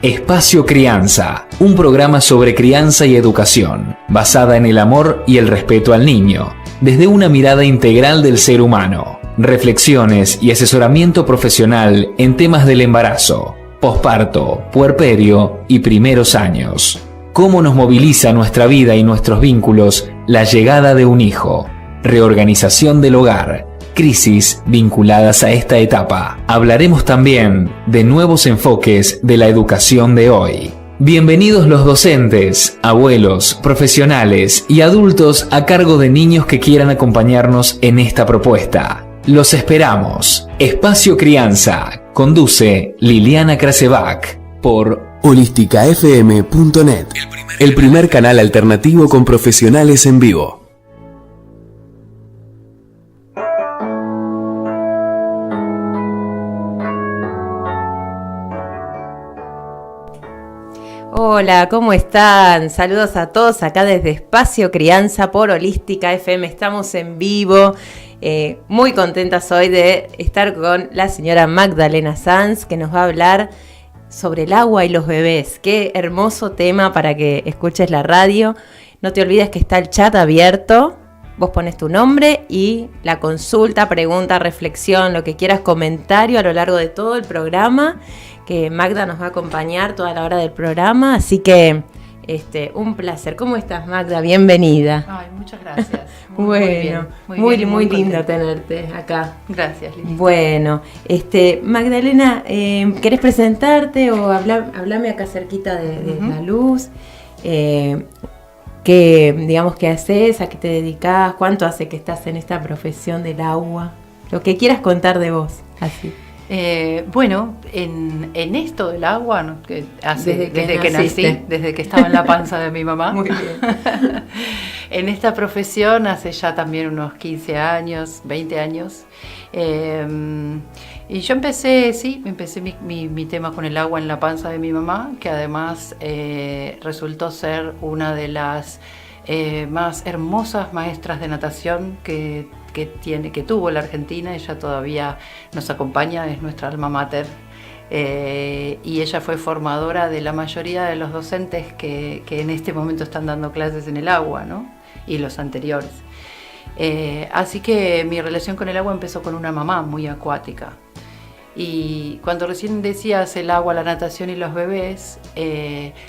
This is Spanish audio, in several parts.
Espacio Crianza, un programa sobre crianza y educación, basada en el amor y el respeto al niño, desde una mirada integral del ser humano. Reflexiones y asesoramiento profesional en temas del embarazo, posparto, puerperio y primeros años. Cómo nos moviliza nuestra vida y nuestros vínculos la llegada de un hijo, reorganización del hogar, crisis vinculadas a esta etapa. Hablaremos también de nuevos enfoques de la educación de hoy. Bienvenidos los docentes, abuelos, profesionales y adultos a cargo de niños que quieran acompañarnos en esta propuesta. Los esperamos. Espacio Crianza. Conduce Liliana Krasevak por holisticafm.net, el primer canal alternativo con profesionales en vivo. Hola, ¿cómo están? Saludos a todos acá desde Espacio Crianza por Holística FM. Estamos en vivo. Muy contentas hoy de estar con la señora Magdalena Sanz, que nos va a hablar sobre el agua y los bebés. Qué hermoso tema para que escuches la radio. No te olvides que está el chat abierto. Vos pones tu nombre y la consulta, pregunta, reflexión, lo que quieras, comentario a lo largo de todo el programa, que Magda nos va a acompañar toda la hora del programa. Así que un placer. ¿Cómo estás, Magda? Bienvenida. Ay, muchas gracias. Bueno, muy lindo tenerte acá. Gracias, Lili. Bueno, Magdalena, ¿querés presentarte o hablame acá cerquita de la luz? ¿Qué haces? ¿A qué te dedicás? ¿Cuánto hace que estás en esta profesión del agua? Lo que quieras contar de vos, así. Bueno, en esto del agua, ¿no? Que desde que naciste. nací, desde que estaba en la panza de mi mamá. Muy bien. En esta profesión hace ya también unos 15 años, 20 años. Y yo empecé mi tema con el agua en la panza de mi mamá, que además resultó ser una de las más hermosas maestras de natación que tuvo la Argentina. Ella todavía nos acompaña, es nuestra alma mater, y ella fue formadora de la mayoría de los docentes que en este momento están dando clases en el agua, ¿no? Y los anteriores. Así que mi relación con el agua empezó con una mamá muy acuática. Y cuando recién decías el agua, la natación y los bebés,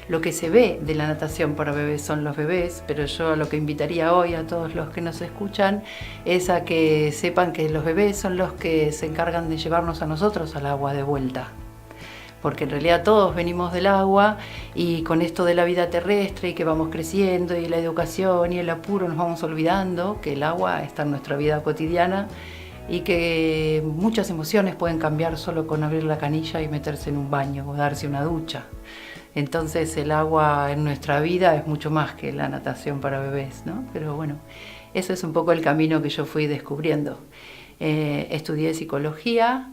lo que se ve de la natación para bebés son los bebés, pero yo lo que invitaría hoy a todos los que nos escuchan es a que sepan que los bebés son los que se encargan de llevarnos a nosotros al agua de vuelta. Porque en realidad todos venimos del agua, y con esto de la vida terrestre y que vamos creciendo y la educación y el apuro nos vamos olvidando que el agua está en nuestra vida cotidiana y que muchas emociones pueden cambiar solo con abrir la canilla y meterse en un baño o darse una ducha. Entonces el agua en nuestra vida es mucho más que la natación para bebés, ¿no? Pero bueno, ese es un poco el camino que yo fui descubriendo. Estudié psicología,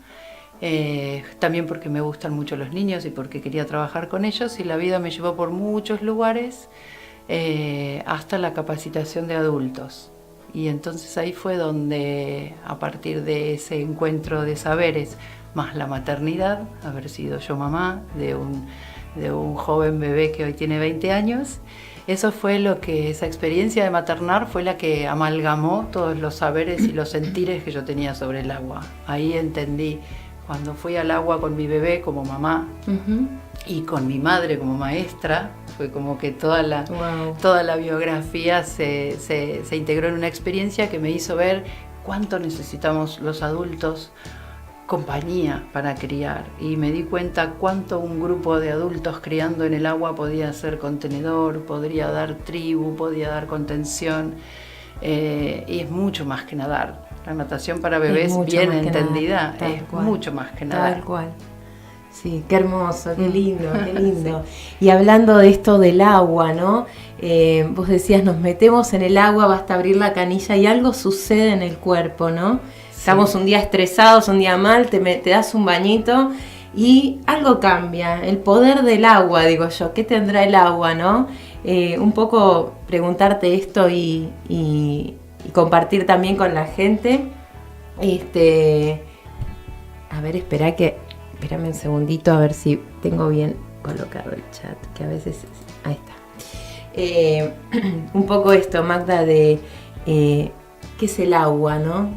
también porque me gustan mucho los niños y porque quería trabajar con ellos, y la vida me llevó por muchos lugares hasta la capacitación de adultos. Y entonces ahí fue donde, a partir de ese encuentro de saberes, más la maternidad, haber sido yo mamá de un joven bebé que hoy tiene 20 años, esa experiencia de maternar fue la que amalgamó todos los saberes y los sentires que yo tenía sobre el agua. Ahí entendí, cuando fui al agua con mi bebé como mamá, y con mi madre como maestra, fue como que toda la biografía se integró en una experiencia que me hizo ver cuánto necesitamos los adultos compañía para criar, y me di cuenta cuánto un grupo de adultos criando en el agua podía ser contenedor, podría dar tribu, podía dar contención, y es mucho más que nadar. La natación para bebés bien entendida es mucho más que nadar. Tal cual. Sí, qué hermoso, qué lindo, qué lindo. Sí. Y hablando de esto del agua, ¿no? Vos decías, nos metemos en el agua, basta abrir la canilla y algo sucede en el cuerpo, ¿no? Sí. Estamos un día estresados, un día mal, te das un bañito y algo cambia. El poder del agua, digo yo, ¿qué tendrá el agua, no? Un poco preguntarte esto y compartir también con la gente. A ver, espérame un segundito a ver si tengo bien colocado el chat, que a veces... Ahí está. Un poco esto, Magda, de qué es el agua, ¿no?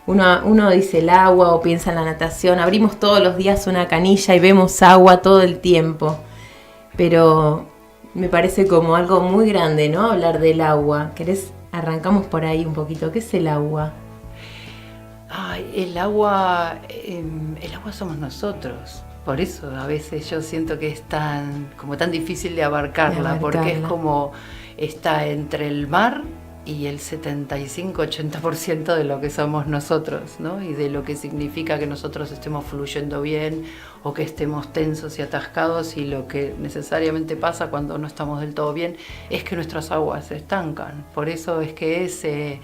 Uno dice el agua o piensa en la natación, abrimos todos los días una canilla y vemos agua todo el tiempo, pero me parece como algo muy grande, ¿no? Hablar del agua. Arrancamos por ahí un poquito. ¿Qué es el agua? Ay, el agua somos nosotros. Por eso a veces yo siento que es tan difícil de abarcarla, porque es como está entre el mar y el 75-80% de lo que somos nosotros, ¿no? Y de lo que significa que nosotros estemos fluyendo bien o que estemos tensos y atascados, y lo que necesariamente pasa cuando no estamos del todo bien es que nuestras aguas se estancan. Por eso es que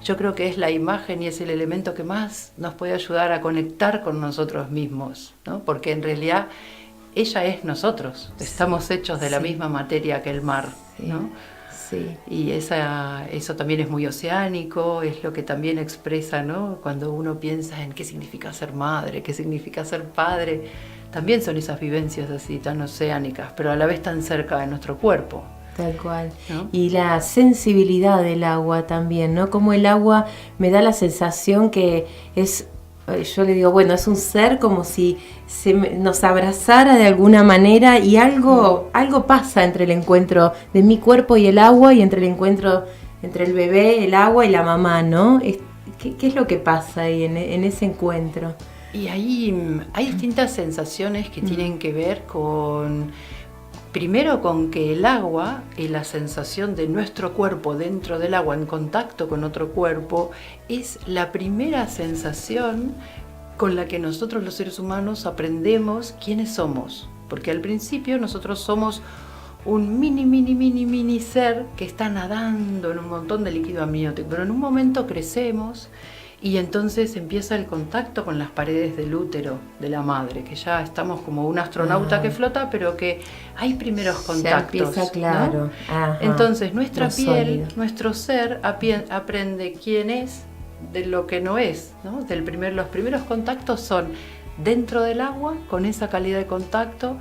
yo creo que es la imagen y es el elemento que más nos puede ayudar a conectar con nosotros mismos, ¿no? Porque en realidad ella es nosotros, estamos hechos de la misma materia que el mar, ¿no? Sí. Y eso también es muy oceánico, es lo que también expresa, ¿no? Cuando uno piensa en qué significa ser madre, qué significa ser padre, también son esas vivencias así tan oceánicas, pero a la vez tan cerca de nuestro cuerpo. Tal cual. ¿No? Y la sensibilidad del agua también, ¿no? Como el agua me da la sensación que yo le digo, bueno, es un ser como si nos abrazara de alguna manera, y algo pasa entre el encuentro de mi cuerpo y el agua, y entre el encuentro entre el bebé, el agua y la mamá, ¿no? ¿Qué es lo que pasa ahí en ese encuentro? Y ahí hay distintas sensaciones que tienen que ver primero con que el agua y la sensación de nuestro cuerpo dentro del agua en contacto con otro cuerpo es la primera sensación con la que nosotros los seres humanos aprendemos quiénes somos. Porque al principio nosotros somos un mini ser que está nadando en un montón de líquido amniótico, pero en un momento crecemos y entonces empieza el contacto con las paredes del útero de la madre, que ya estamos como un astronauta que flota, pero que hay primeros contactos. Ya empieza, claro. ¿No? Ajá. Entonces nuestra piel, sólido. nuestro ser aprende quién es de lo que no es, ¿no? Los primeros contactos son dentro del agua, con esa calidad de contacto,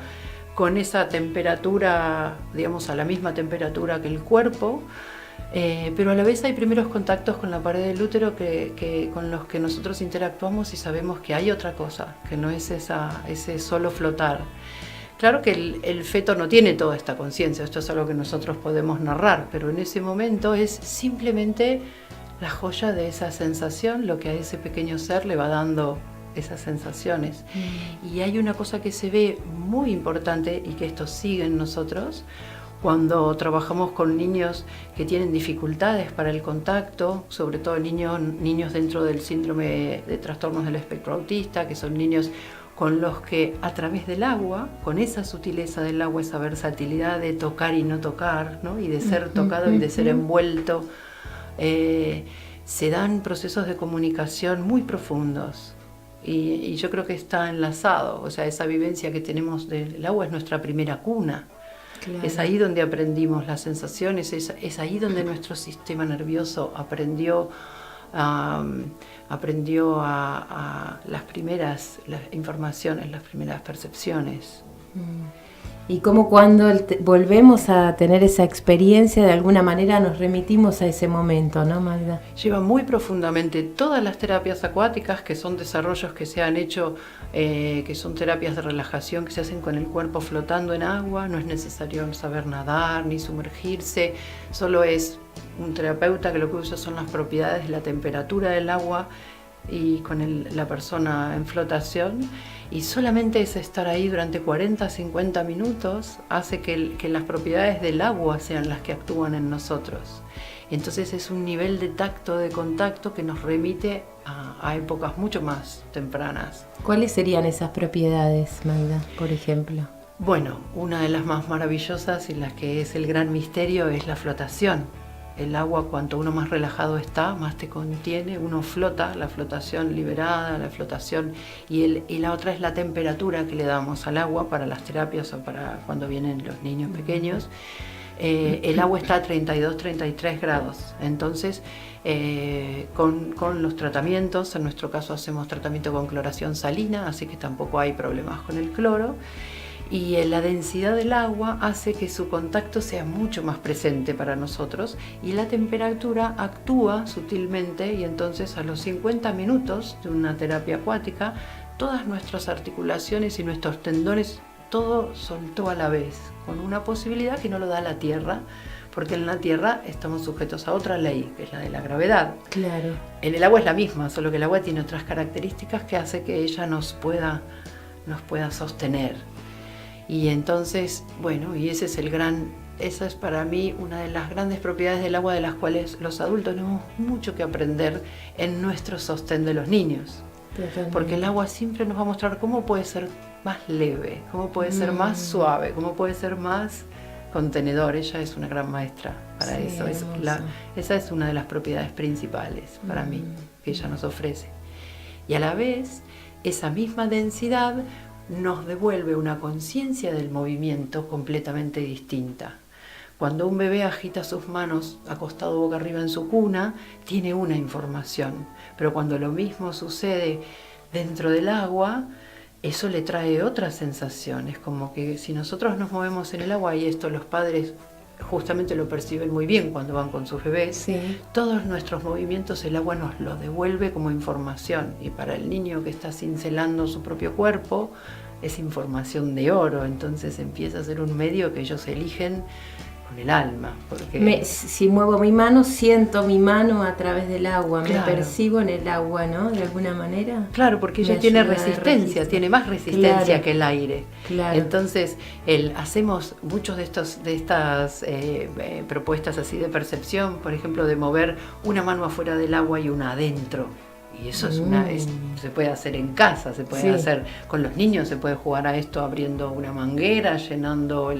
con esa temperatura, digamos, a la misma temperatura que el cuerpo. Pero a la vez hay primeros contactos con la pared del útero con los que nosotros interactuamos y sabemos que hay otra cosa, que no es ese solo flotar. Claro que el feto no tiene toda esta conciencia, esto es algo que nosotros podemos narrar, pero en ese momento es simplemente la joya de esa sensación, lo que a ese pequeño ser le va dando esas sensaciones. Y hay una cosa que se ve muy importante y que esto sigue en nosotros, cuando trabajamos con niños que tienen dificultades para el contacto, sobre todo niños dentro del síndrome de trastornos del espectro autista, que son niños con los que a través del agua, con esa sutileza del agua, esa versatilidad de tocar y no tocar, ¿no? Y de ser tocado y de ser envuelto, se dan procesos de comunicación muy profundos. Y yo creo que está enlazado, o sea, esa vivencia que tenemos del agua es nuestra primera cuna. Claro. Es ahí donde aprendimos las sensaciones, es ahí donde nuestro sistema nervioso aprendió a las informaciones, las primeras percepciones. Y como cuando volvemos a tener esa experiencia, de alguna manera nos remitimos a ese momento, ¿no, Magda? Lleva muy profundamente todas las terapias acuáticas, que son desarrollos que se han hecho, que son terapias de relajación que se hacen con el cuerpo flotando en agua. No es necesario saber nadar ni sumergirse, solo es un terapeuta que lo que usa son las propiedades de la temperatura del agua y con la persona en flotación, y solamente es estar ahí durante 40-50 minutos hace que las propiedades del agua sean las que actúan en nosotros. Entonces es un nivel de tacto, de contacto, que nos remite a épocas mucho más tempranas. ¿Cuáles serían esas propiedades, Magda, por ejemplo? Bueno, una de las más maravillosas y las que es el gran misterio es la flotación. El agua, cuanto uno más relajado está, más te contiene, uno flota, la flotación liberada, la flotación, y la otra es la temperatura que le damos al agua para las terapias o para cuando vienen los niños pequeños. El agua está a 32-33 grados, entonces con los tratamientos, en nuestro caso hacemos tratamiento con cloración salina, así que tampoco hay problemas con el cloro. y la densidad del agua hace que su contacto sea mucho más presente para nosotros y la temperatura actúa sutilmente y entonces a los 50 minutos de una terapia acuática todas nuestras articulaciones y nuestros tendones, todo soltó a la vez, con una posibilidad que no lo da la tierra, porque en la tierra estamos sujetos a otra ley, que es la de la gravedad. Claro. En el agua es la misma, solo que el agua tiene otras características que hace que ella nos pueda sostener. Y entonces, bueno, y esa es para mí una de las grandes propiedades del agua de las cuales los adultos tenemos mucho que aprender en nuestro sostén de los niños. Totalmente. Porque el agua siempre nos va a mostrar cómo puede ser más leve, cómo puede ser más suave, cómo puede ser más contenedor. Ella es una gran maestra para eso. Esa es una de las propiedades principales para mí que ella nos ofrece. Y a la vez, esa misma densidad nos devuelve una conciencia del movimiento completamente distinta. Cuando un bebé agita sus manos acostado boca arriba en su cuna, tiene una información, pero cuando lo mismo sucede dentro del agua, eso le trae otras sensaciones, como que si nosotros nos movemos en el agua, y esto los padres justamente lo perciben muy bien cuando van con sus bebés, Sí. todos nuestros movimientos el agua nos lo devuelve como información, y para el niño que está cincelando su propio cuerpo es información de oro, entonces empieza a ser un medio que ellos eligen con el alma, porque Si muevo mi mano, siento mi mano a través del agua, Claro. me percibo en el agua, ¿no? De alguna manera. claro, porque Me ella tiene ayuda a resistencia, resistir. tiene más resistencia Claro. que el aire. Claro. Entonces, hacemos muchos de estas propuestas así de percepción, por ejemplo, de mover una mano afuera del agua y una adentro. Y eso se puede hacer en casa, se puede Sí. hacer con los niños, se puede jugar a esto abriendo una manguera, llenando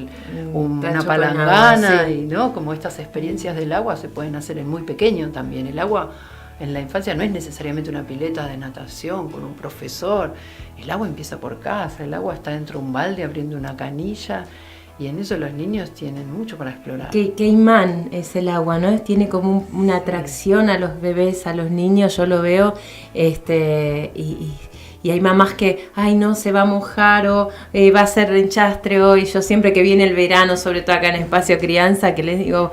una tacho con palangana, agua, sí. y ¿no? Como estas experiencias del agua se pueden hacer en muy pequeño también. El agua en la infancia no es necesariamente una pileta de natación con un profesor. El agua empieza por casa, el agua está dentro de un balde abriendo una canilla, y en eso los niños tienen mucho para explorar. Qué imán es el agua, ¿no? Tiene como una atracción a los bebés, a los niños, yo lo veo, y hay mamás que, ay no, se va a mojar o va a ser enchastre hoy. Yo siempre que viene el verano, sobre todo acá en Espacio Crianza, que les digo,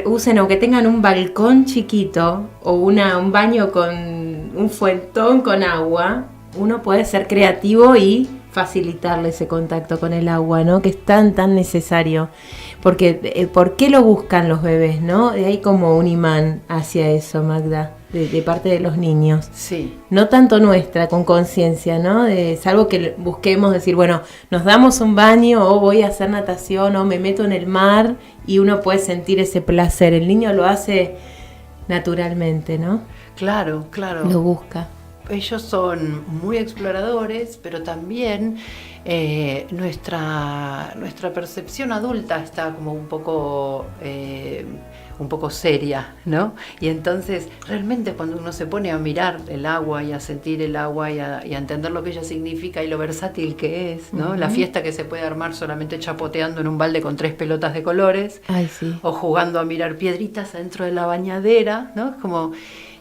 usen, aunque tengan un balcón chiquito o un baño con un fuentón con agua, uno puede ser creativo y facilitarle ese contacto con el agua, ¿no? Que es tan necesario. Porque, ¿por qué lo buscan los bebés, no? Hay como un imán hacia eso, Magda, de parte de los niños. Sí. No tanto nuestra, con conciencia, ¿no? Salvo que busquemos decir, bueno, nos damos un baño o voy a hacer natación o me meto en el mar, y uno puede sentir ese placer. El niño lo hace naturalmente, ¿no? Claro, claro. Lo busca. Ellos son muy exploradores, pero también nuestra percepción adulta está como un poco seria, ¿no? Y entonces realmente cuando uno se pone a mirar el agua y a sentir el agua y a entender lo que ella significa y lo versátil que es, ¿no? La fiesta que se puede armar solamente chapoteando en un balde con 3 pelotas de colores, Ay, sí. o jugando a mirar piedritas adentro de la bañadera, ¿no? Es como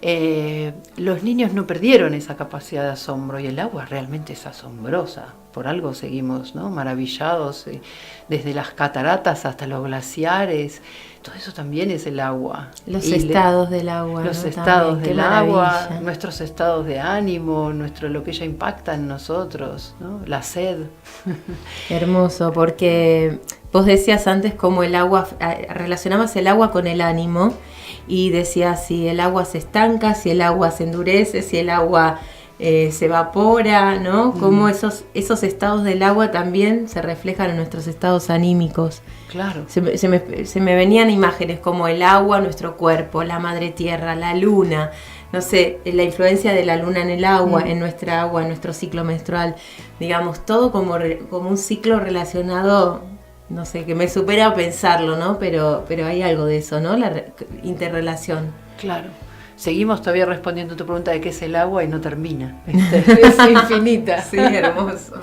los niños no perdieron esa capacidad de asombro, y el agua realmente es asombrosa. Por algo seguimos, ¿no? Maravillados, desde las cataratas hasta los glaciares. Todo eso también es el agua. Los estados del agua. Los ¿no? estados También, qué del agua, maravilla. nuestros estados de ánimo, lo que ella impacta en nosotros, ¿no? La sed. Hermoso, porque vos decías antes como el agua, relacionabas el agua con el ánimo, y decías si el agua se estanca, si el agua se endurece, si el agua se evapora, ¿no? Cómo esos estados del agua también se reflejan en nuestros estados anímicos. Claro. Se me venían imágenes como el agua, nuestro cuerpo, la madre tierra, la luna, no sé, la influencia de la luna en el agua, en nuestra agua, en nuestro ciclo menstrual, digamos, todo como un ciclo relacionado, no sé, que me supera pensarlo, ¿no? Pero hay algo de eso, ¿no? La interrelación. Claro. Seguimos todavía respondiendo a tu pregunta de qué es el agua y no termina. Es infinita. Sí, hermoso.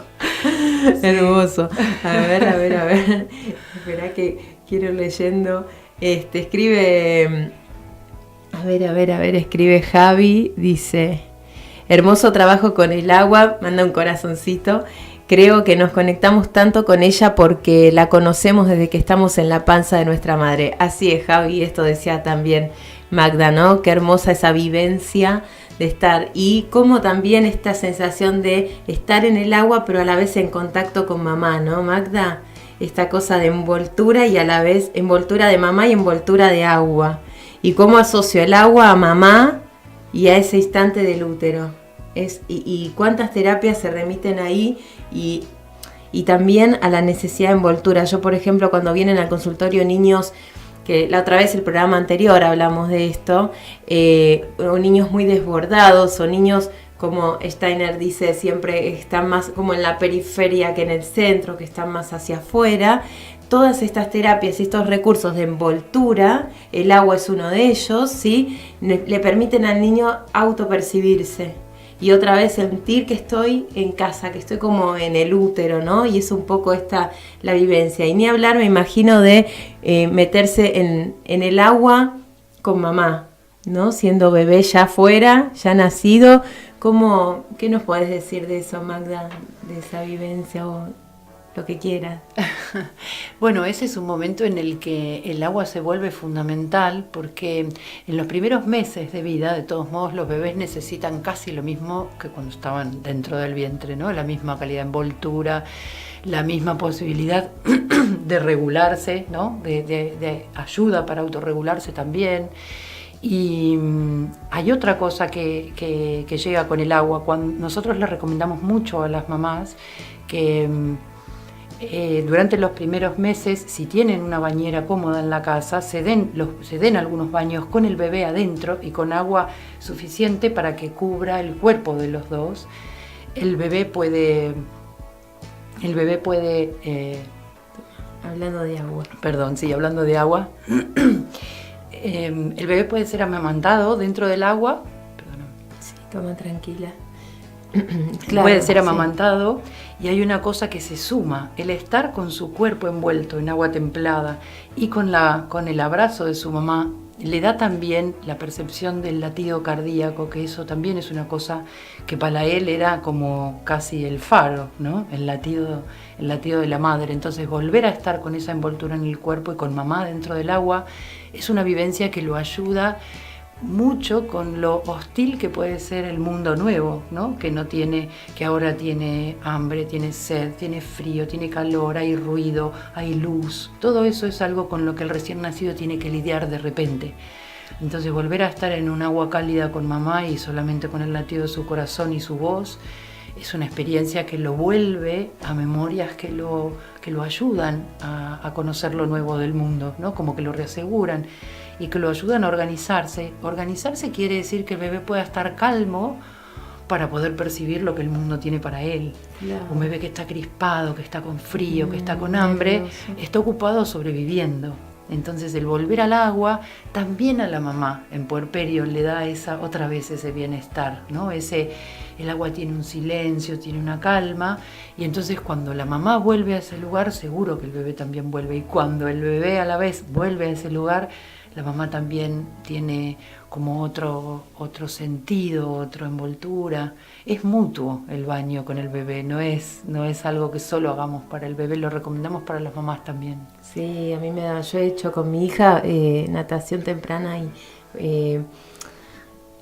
Hermoso. A ver. Esperá que quiero ir leyendo. Escribe. Escribe Javi. Dice: hermoso trabajo con el agua. Manda un corazoncito. creo que nos conectamos tanto con ella porque la conocemos desde que estamos en la panza de nuestra madre. Así es, Javi, esto decía también Magda, ¿no? Qué hermosa esa vivencia de estar, y como también esta sensación de estar en el agua pero a la vez en contacto con mamá, ¿no, Magda? Esta cosa de envoltura y a la vez envoltura de mamá y envoltura de agua. Y cómo asocio el agua a mamá y a ese instante del útero. Y cuántas terapias se remiten ahí y también a la necesidad de envoltura. Yo, por ejemplo, cuando vienen al consultorio niños, que la otra vez el programa anterior hablamos de esto, o niños muy desbordados, o niños, como Steiner dice, siempre están más como en la periferia que en el centro, que están más hacia afuera. Todas estas terapias y estos recursos de envoltura, el agua es uno de ellos, ¿sí? Le permiten al niño autopercibirse y otra vez sentir que estoy en casa, que estoy como en el útero, ¿no? Y es un poco la vivencia. Y ni hablar, me imagino, de meterse en el agua con mamá, ¿no? Siendo bebé ya afuera, ya nacido. ¿Qué nos podés decir de eso, Magda? De esa vivencia o lo que quieras. Bueno, ese es un momento en el que el agua se vuelve fundamental porque en los primeros meses de vida, de todos modos, los bebés necesitan casi lo mismo que cuando estaban dentro del vientre, ¿no? La misma calidad de envoltura, la misma posibilidad de regularse, ¿no? De ayuda para autorregularse también. Y hay otra cosa que llega con el agua. Cuando nosotros le recomendamos mucho a las mamás que durante los primeros meses, si tienen una bañera cómoda en la casa, se den algunos baños con el bebé adentro y con agua suficiente para que cubra el cuerpo de los dos. El bebé puede hablando de agua. Perdón, sí, hablando de agua. El bebé puede ser amamantado dentro del agua. Perdóname. Sí, toma tranquila. Claro, puede ser amamantado, sí. Y hay una cosa que se suma, el estar con su cuerpo envuelto en agua templada y con el abrazo de su mamá, le da también la percepción del latido cardíaco, que eso también es una cosa que para él era como casi el faro, ¿no? El latido de la madre. Entonces volver a estar con esa envoltura en el cuerpo y con mamá dentro del agua es una vivencia que lo ayuda mucho con lo hostil que puede ser el mundo nuevo, ¿no? Que ahora tiene hambre, tiene sed, tiene frío, tiene calor, hay ruido, hay luz. Todo eso es algo con lo que el recién nacido tiene que lidiar de repente. Entonces volver a estar en un agua cálida con mamá y solamente con el latido de su corazón y su voz es una experiencia que lo vuelve a memorias que lo ayudan a conocer lo nuevo del mundo, ¿no? Como que lo reaseguran y que lo ayudan a organizarse. Organizarse quiere decir que el bebé pueda estar calmo para poder percibir lo que el mundo tiene para él. Claro. Un bebé que está crispado, que está con frío, que está con hambre, está ocupado sobreviviendo. Entonces el volver al agua, también a la mamá en puerperio le da otra vez ese bienestar, ¿no? El agua tiene un silencio, tiene una calma, y entonces cuando la mamá vuelve a ese lugar, seguro que el bebé también vuelve. Y cuando el bebé a la vez vuelve a ese lugar, la mamá también tiene como otro sentido, otra envoltura. Es mutuo el baño con el bebé, no es algo que solo hagamos para el bebé, lo recomendamos para las mamás también. Sí, a mí yo he hecho con mi hija natación temprana y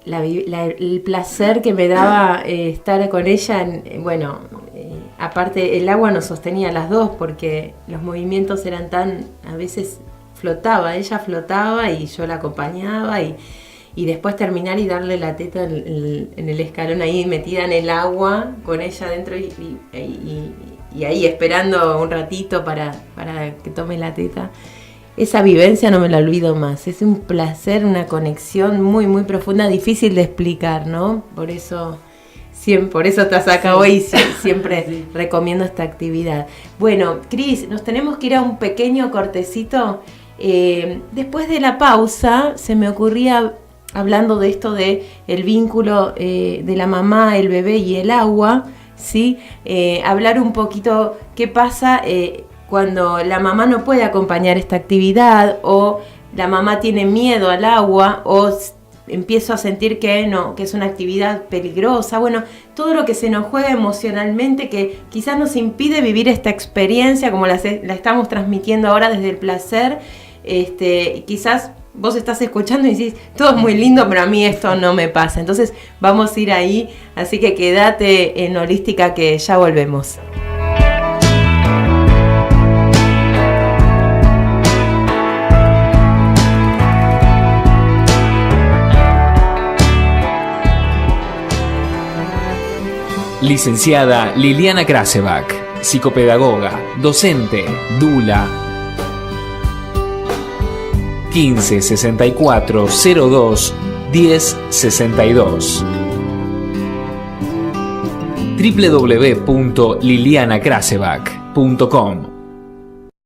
el placer que me daba estar con ella, aparte el agua nos sostenía a las dos porque los movimientos eran a veces ella flotaba y yo la acompañaba y después terminar y darle la teta en el escalón ahí metida en el agua con ella adentro y ahí esperando un ratito para que tome la teta. Esa vivencia no me la olvido más, es un placer, una conexión muy muy profunda, difícil de explicar, ¿no? Por eso estás acá hoy y siempre recomiendo esta actividad. Bueno, Cris, nos tenemos que ir a un pequeño cortecito. Después de la pausa se me ocurría, hablando de esto de el vínculo de la mamá, el bebé y el agua, ¿sí? Hablar un poquito qué pasa cuando la mamá no puede acompañar esta actividad o la mamá tiene miedo al agua o empiezo a sentir que no, que es una actividad peligrosa. Bueno, todo lo que se nos juega emocionalmente que quizás nos impide vivir esta experiencia como la estamos transmitiendo ahora desde el placer. Quizás vos estás escuchando y decís, todo es muy lindo, pero a mí esto no me pasa. Entonces vamos a ir ahí, así que quédate en Holística que ya volvemos. Licenciada Liliana Krasevak, psicopedagoga, docente, dula. 15 64 02 10 62 www.lilianakrasevak.com